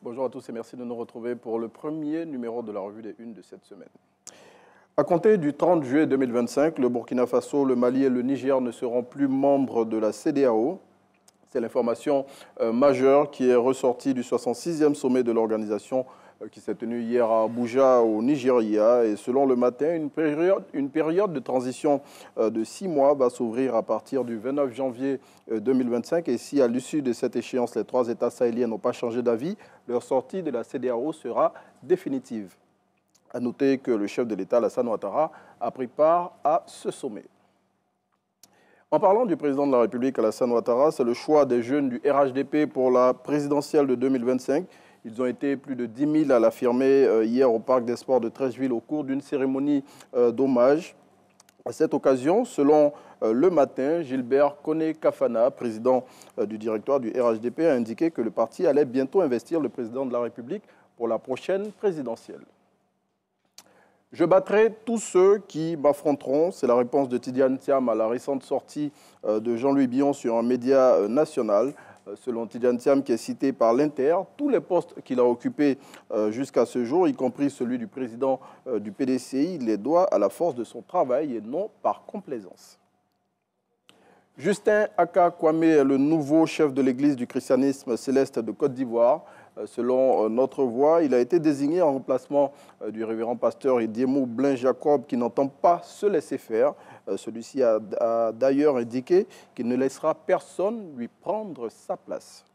Bonjour à tous et merci de nous retrouver pour le premier numéro de la revue des Unes de cette semaine. À compter du 30 juillet 2025, le Burkina Faso, le Mali et le Niger ne seront plus membres de la CEDEAO. C'est l'information majeure qui est ressortie du 66e sommet de l'organisation qui s'est tenu hier à Abuja, au Nigeria. Et selon Le Matin, une période de transition de 6 mois va s'ouvrir à partir du 29 janvier 2025. Et si à l'issue de cette échéance, les 3 États sahéliens n'ont pas changé d'avis, leur sortie de la CEDEAO sera définitive. À noter que le chef de l'État, Alassane Ouattara, a pris part à ce sommet. En parlant du président de la République, Alassane Ouattara, c'est le choix des jeunes du RHDP pour la présidentielle de 2025. Ils ont été plus de 10 000 à l'affirmer hier au Parc des Sports de Treichville au cours d'une cérémonie d'hommage. À cette occasion, selon Le Matin, Gilbert Koné-Kafana, président du directoire du RHDP, a indiqué que le parti allait bientôt investir le président de la République pour la prochaine présidentielle. Je battrai tous ceux qui m'affronteront. C'est la réponse de Tidjane Thiam à la récente sortie de Jean-Louis Billon sur un média national. Selon Tidjane Thiam, qui est cité par l'Inter, tous les postes qu'il a occupés jusqu'à ce jour, y compris celui du président du PDCI, il les doit à la force de son travail et non par complaisance. Justin Aka Kwame est le nouveau chef de l'église du christianisme céleste de Côte d'Ivoire. Selon Notre Voix, il a été désigné en remplacement du révérend pasteur Idiemou Blain Jacob qui n'entend pas se laisser faire. Celui-ci a d'ailleurs indiqué qu'il ne laissera personne lui prendre sa place.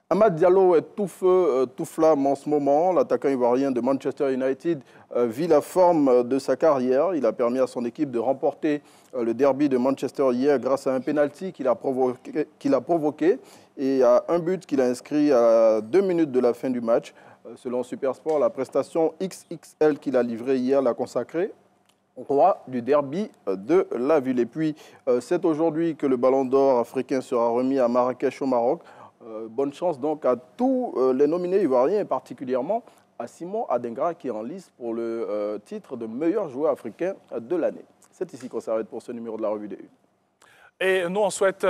Amad Diallo est tout feu, tout flamme en ce moment. L'attaquant ivoirien de Manchester United vit la forme de sa carrière. Il a permis à son équipe de remporter le derby de Manchester hier grâce à un pénalty qu'il a provoqué et à un but qu'il a inscrit à 2 minutes de la fin du match. Selon Supersport, la prestation XXL qu'il a livrée hier l'a consacré roi du derby de la ville. Et puis, c'est aujourd'hui que le ballon d'or africain sera remis à Marrakech au Maroc. Bonne chance donc à tous les nominés ivoiriens et particulièrement à Simon Adingra qui est en lice pour le titre de meilleur joueur africain de l'année. C'est ici qu'on s'arrête pour ce numéro de la Revue des Unes. Et nous, on souhaite...